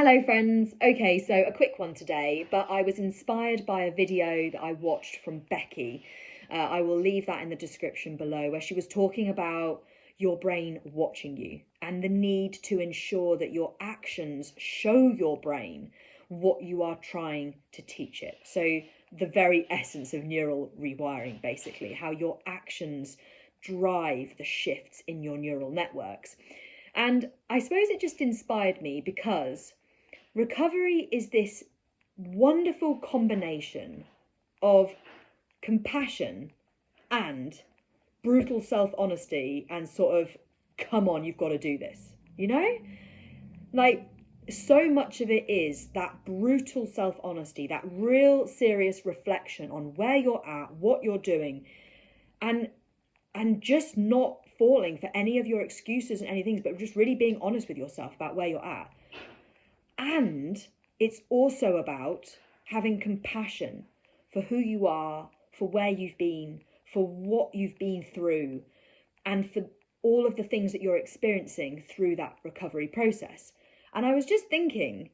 Hello friends. Okay, so a quick one today, but I was inspired by a video that I watched from Becky. I will leave that in the description below, where she was talking about your brain watching you and the need to ensure that your actions show your brain what you are trying to teach it. So the very essence of neural rewiring, basically, how your actions drive the shifts in your neural networks. And I suppose it just inspired me because recovery is this wonderful combination of compassion and brutal self-honesty and sort of, come on, you've got to do this, you know? Like, so much of it is that brutal self-honesty, that real serious reflection on where you're at, what you're doing, and just not falling for any of your excuses and anything, but just really being honest with yourself about where you're at. And it's also about having compassion for who you are, for where you've been, for what you've been through, and for all of the things that you're experiencing through that recovery process. And I was just thinking,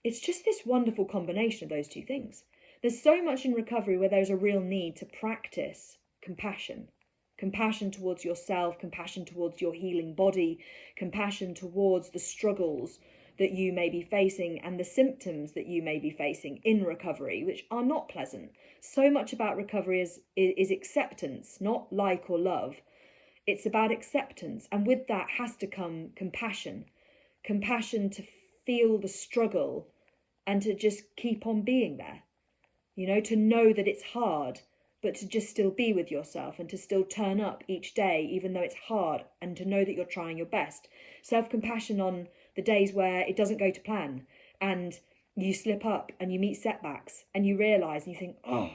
it's just this wonderful combination of those two things. There's so much in recovery where there's a real need to practice compassion. Compassion towards yourself, compassion towards your healing body, compassion towards the struggles that you may be facing and the symptoms that you may be facing in recovery, which are not pleasant. So much about recovery is acceptance, not like or love. It's about acceptance. And with that has to come compassion. Compassion to feel the struggle and to just keep on being there. You know, to know that it's hard, but to just still be with yourself and to still turn up each day, even though it's hard, and to know that you're trying your best. Self-compassion on the days where it doesn't go to plan and you slip up and you meet setbacks and you realise and you think, oh,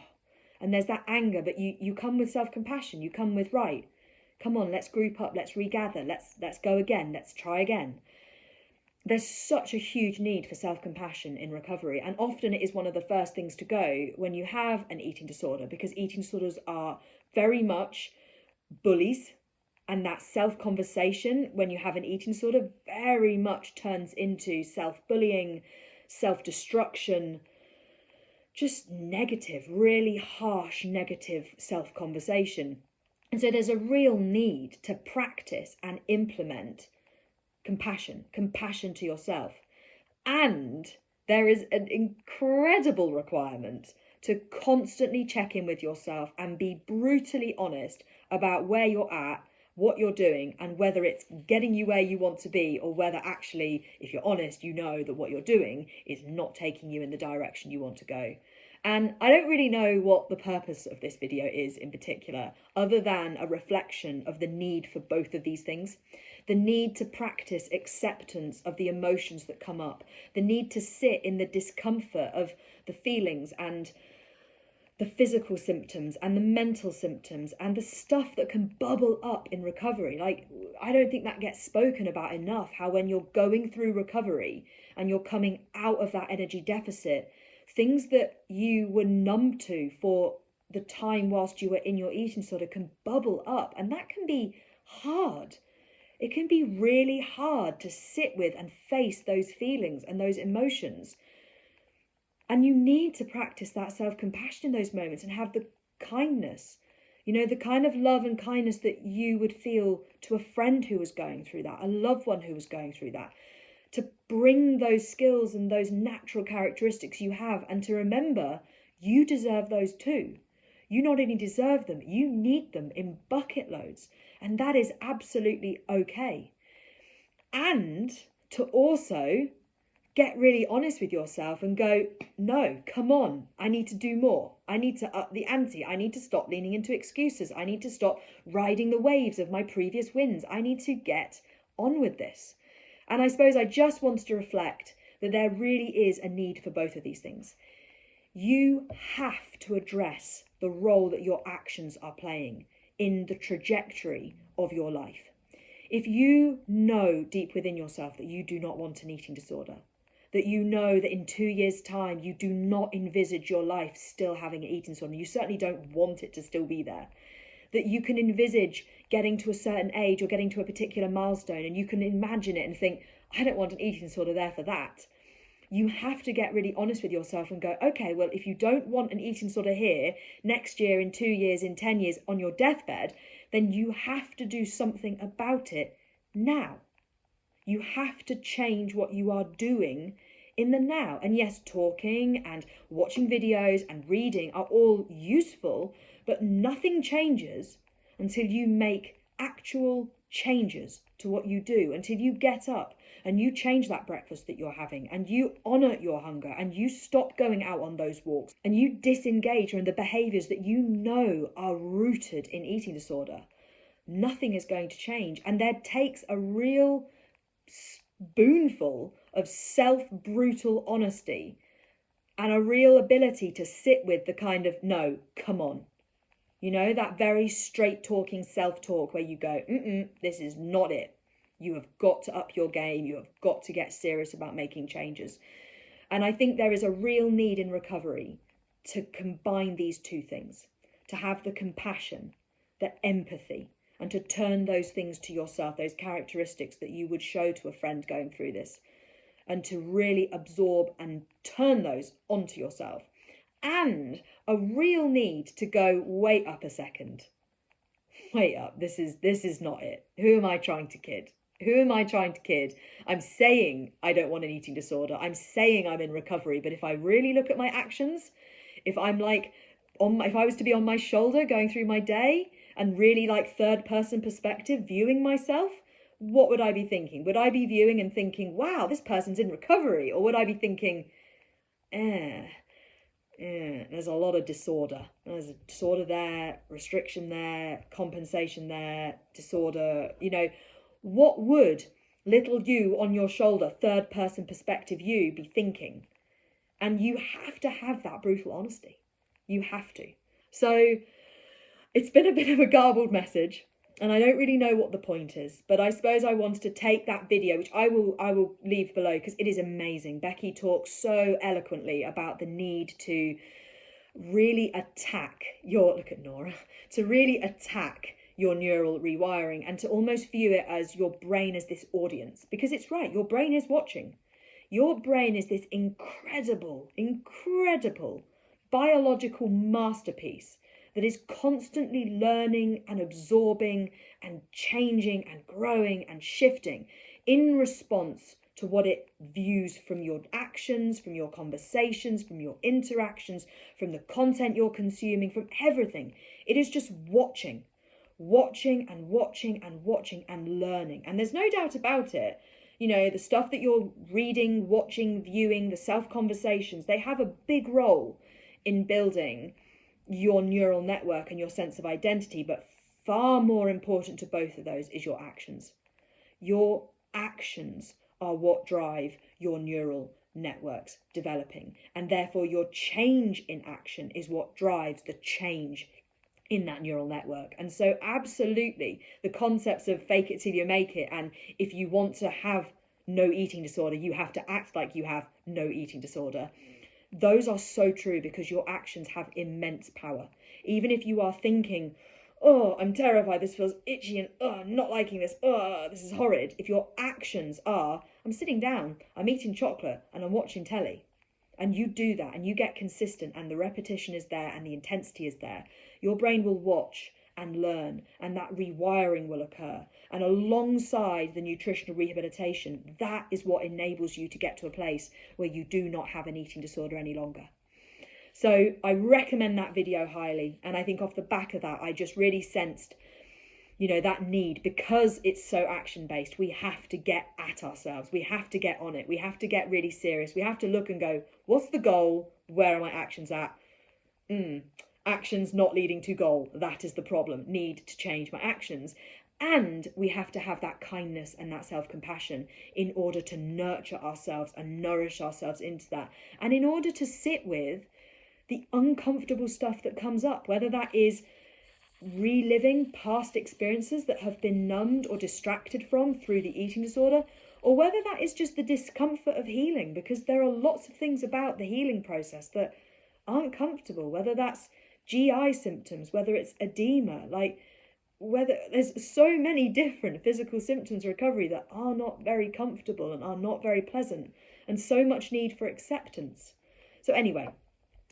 and there's that anger, but you come with self-compassion. You come with, right, come on, let's group up, let's regather, let's go again, let's try again. There's such a huge need for self-compassion in recovery, and often it is one of the first things to go when you have an eating disorder, because eating disorders are very much bullies, and that self-conversation when you have an eating disorder very much turns into self-bullying, self-destruction, just negative, really harsh, negative self-conversation. And so there's a real need to practice and implement compassion to yourself. And there is an incredible requirement to constantly check in with yourself and be brutally honest about where you're at, what you're doing, and whether it's getting you where you want to be, or whether actually, if you're honest, you know that what you're doing is not taking you in the direction you want to go. And I don't really know what the purpose of this video is in particular, other than a reflection of the need for both of these things. The need to practice acceptance of the emotions that come up, the need to sit in the discomfort of the feelings and the physical symptoms and the mental symptoms and the stuff that can bubble up in recovery. Like, I don't think that gets spoken about enough, how when you're going through recovery and you're coming out of that energy deficit, things that you were numb to for the time whilst you were in your eating disorder can bubble up, and that can be hard. It can be really hard to sit with and face those feelings and those emotions. And you need to practice that self-compassion in those moments and have the kindness, you know, the kind of love and kindness that you would feel to a friend who was going through that, a loved one who was going through that, to bring those skills and those natural characteristics you have, and to remember you deserve those too. You not only deserve them, you need them in bucket loads. And that is absolutely okay. And to also get really honest with yourself and go, no, come on, I need to do more. I need to up the ante. I need to stop leaning into excuses. I need to stop riding the waves of my previous wins. I need to get on with this. And I suppose I just wanted to reflect that there really is a need for both of these things. You have to address the role that your actions are playing in the trajectory of your life. If you know deep within yourself that you do not want an eating disorder, that you know that in 2 years' time you do not envisage your life still having an eating disorder, you certainly don't want it to still be there, that you can envisage getting to a certain age or getting to a particular milestone and you can imagine it and think, I don't want an eating disorder there for that, You have to get really honest with yourself and go, okay, well, if you don't want an eating disorder here, next year, in 2 years, in 10 years, on your deathbed, then you have to do something about it now. You have to change what you are doing in the now. And yes, talking and watching videos and reading are all useful, but nothing changes until you make actual changes to what you do, until you get up and you change that breakfast that you're having and you honour your hunger and you stop going out on those walks and you disengage from the behaviours that you know are rooted in eating disorder. Nothing is going to change. And there takes a real spoonful of self-brutal honesty and a real ability to sit with the kind of, no, come on. You know, that very straight talking self-talk where you go, this is not it. You have got to up your game. You have got to get serious about making changes. And I think there is a real need in recovery to combine these two things, to have the compassion, the empathy, and to turn those things to yourself, those characteristics that you would show to a friend going through this, and to really absorb and turn those onto yourself. And a real need to go, wait up a second. Wait up, this is not it. Who am I trying to kid? Who am I trying to kid? I'm saying I don't want an eating disorder. I'm saying I'm in recovery. But if I really look at my actions, if I'm like, if I was to be on my shoulder going through my day and really like third person perspective, viewing myself, what would I be thinking? Would I be viewing and thinking, wow, this person's in recovery? Or would I be thinking, there's a lot of disorder. There's a disorder there, restriction there, compensation there, disorder. You know, what would little you on your shoulder, third person perspective you be thinking? And you have to have that brutal honesty. You have to. So it's been a bit of a garbled message, and I don't really know what the point is, but I suppose I wanted to take that video, which I will leave below because it is amazing. Becky talks so eloquently about the need to really attack to really attack your neural rewiring and to almost view it as your brain as this audience, because it's right, your brain is watching. Your brain is this incredible biological masterpiece that is constantly learning and absorbing and changing and growing and shifting in response to what it views from your actions, from your conversations, from your interactions, from the content you're consuming, from everything. It is just watching and learning. And there's no doubt about it. You know, the stuff that you're reading, watching, viewing, the self-conversations, they have a big role in building your neural network and your sense of identity. But far more important to both of those is your actions. Your actions are what drive your neural networks developing. And therefore your change in action is what drives the change in that neural network. And so absolutely the concepts of fake it till you make it, and if you want to have no eating disorder, you have to act like you have no eating disorder. Those are so true because your actions have immense power. Even if you are thinking, oh, I'm terrified, this feels itchy, and oh, I'm not liking this, oh, this is horrid. If your actions are, I'm sitting down, I'm eating chocolate, and I'm watching telly, and you do that, and you get consistent, and the repetition is there, and the intensity is there, your brain will watch and learn, and that rewiring will occur. And alongside the nutritional rehabilitation, that is what enables you to get to a place where you do not have an eating disorder any longer. So I recommend that video highly. And I think off the back of that, I just really sensed, you know, that need, because it's so action-based. We have to get at ourselves. We have to get on it. We have to get really serious. We have to look and go, what's the goal? Where are my actions at? Actions not leading to goal. That is the problem. Need to change my actions. And we have to have that kindness and that self-compassion in order to nurture ourselves and nourish ourselves into that. And in order to sit with the uncomfortable stuff that comes up, whether that is reliving past experiences that have been numbed or distracted from through the eating disorder, or whether that is just the discomfort of healing, because there are lots of things about the healing process that aren't comfortable, whether that's GI symptoms, whether it's edema, like whether there's so many different physical symptoms of recovery that are not very comfortable and are not very pleasant. and so much need for acceptance. So anyway,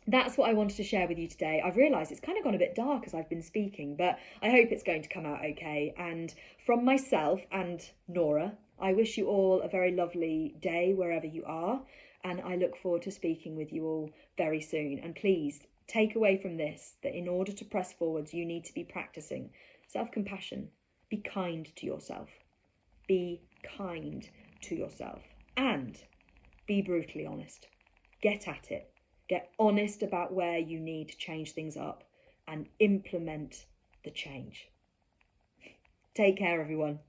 that's what I wanted to share with you today. I've realised it's kind of gone a bit dark as I've been speaking, but I hope it's going to come out okay. And from myself and Nora, I wish you all a very lovely day wherever you are, and I look forward to speaking with you all very soon. And please take away from this that in order to press forwards, you need to be practicing self-compassion. Be kind to yourself. Be kind to yourself. And be brutally honest. Get at it. Get honest about where you need to change things up and implement the change. Take care, everyone.